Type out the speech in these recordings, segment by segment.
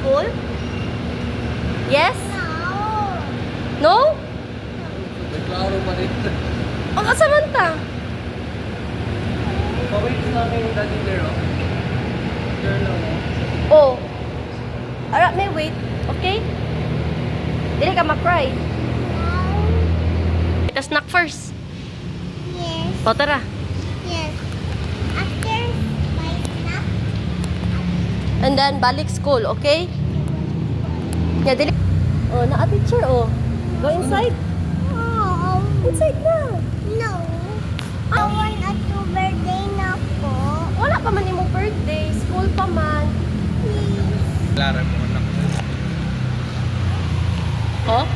school? Yes? No. No? Klaro pa rin. O kasamanta? Pawait lang kayo dati girl. Girl lang Oh. Alright, may wait. Okay? Dili ka makry. Ito snack first. Yes. O, tara. Yes. After my snack. And then, balik school, okay? Yeah, dili. Oh, na-teacher, oh. Go inside. Oh. Inside na. No. I want a to birthday na po. Wala pa man imong birthday. School pa man. Please. Klaro mo anak. Oh?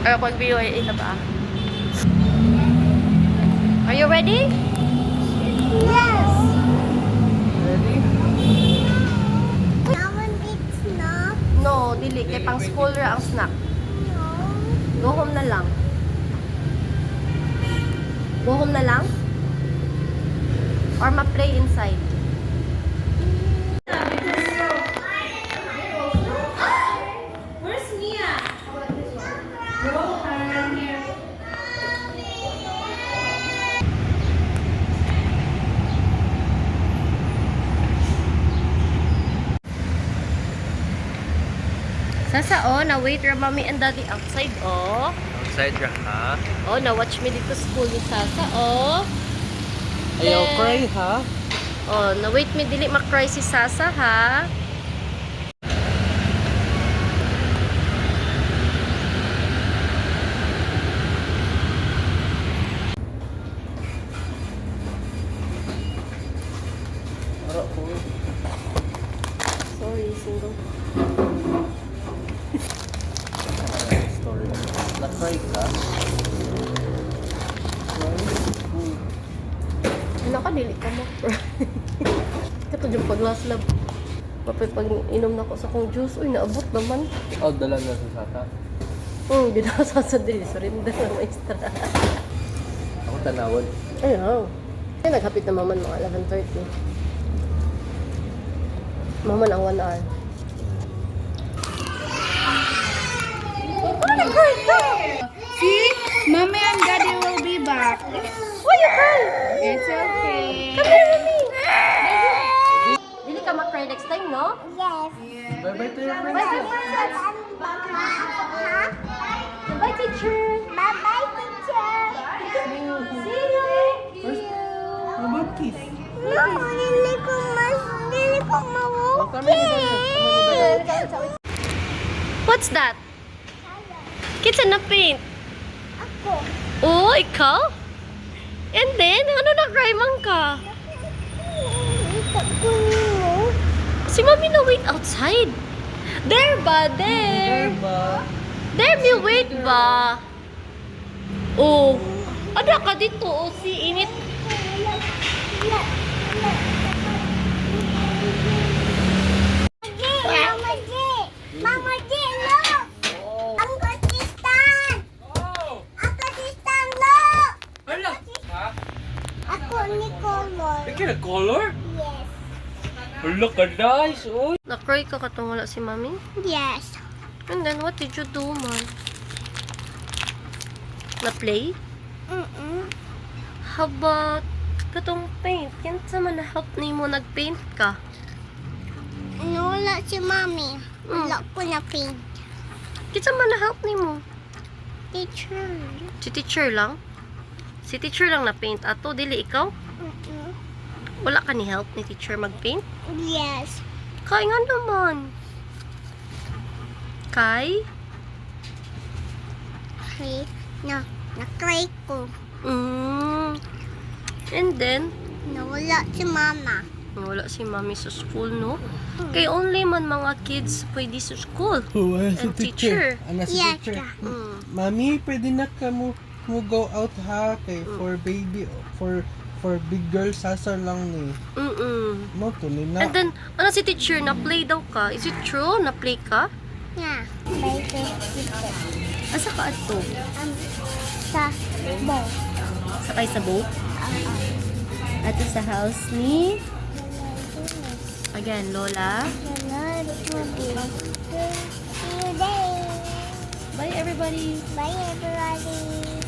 Ay, pag BYA na ba? Are you ready? Yes. Ready? I want it snack. No, dili. Kay pang school ra ang snack. No. Go home na lang. Go home na lang? Or ma-play inside? Where's Mia? Sasa, oh, na-wait ra mommy and daddy outside, oh. Outside ra ha? Oh, na-watch me dito school ni Sasa, oh. Ayaw Then- cry ha? Oh, na-wait me dili makry si Sasa, ha? Aro ko. Sorry, single. Story. Na-cry ka? Ano ka, dili ka mo. Kato dyan pag last lab. Papay pag inom na ko sa kong juice, uy, naabot naman. Oh, dala na sa sata. Ginasa sa dili. Surrender na maestra. Ako tanawad. Ayaw. Ay, naghapit na maman mga 11:30. Maman ang 1 hour. Oh, nag-cry ka! See, mommy and daddy will be back. Why you cry? It's okay. Come here with me. Dili ka mag-cry next time, no? Yes. Bye-bye to your friends. Bye, teacher. Bye, teacher. Bye-bye, teacher. See you. First, how about kiss? No, dili ko mawukit. What's that? Kitsa na paint. Ako. Oh, ikaw? And then, ano na-cry man ka? Ito ko mo. Si Mami na wait outside. There ba? There. Ba? There me wait ba? Oh. Ada ka dito. Oh, si init. Mama J! Mama J, look! Ang Pakistan! Ang Pakistan, look! Hala! Ha? Ako ni Color. Ikaw na color? Yes. Hala ka guys! Uy! Na-cry ka katong wala si Mami? Yes. And then, what did you do, man? Na-play? How about katong paint? Kinsa man na-help ni mo nag-paint ka? Wala si Mami. Wala ko na paint. Kinsa man na-help ni mo? Teacher. Si teacher lang? Si teacher lang na-paint ato, dili ikaw? Wala ka ni help ni teacher mag-paint? Yes. Kay nga naman. Kay? Okay. Na-cry ko. And then, Nawala si Mama. wala si Mami sa school, no? Kay only man mga kids pwede sa school. Oh, And teacher. Ano si Yes. teacher? Mm. Mami, pwede na ka mo go out ha kay for baby for big girl sasa lang ni. Mo to ni na. And then, ano si teacher? Na-play daw ka? Is it true? Na-play ka? Yeah. By the teacher. Asa ka ato? Sa boat. Sakay sa boat? Ato sa house ni Again, Lola. Hello, see you day. Bye, everybody. Bye, everybody.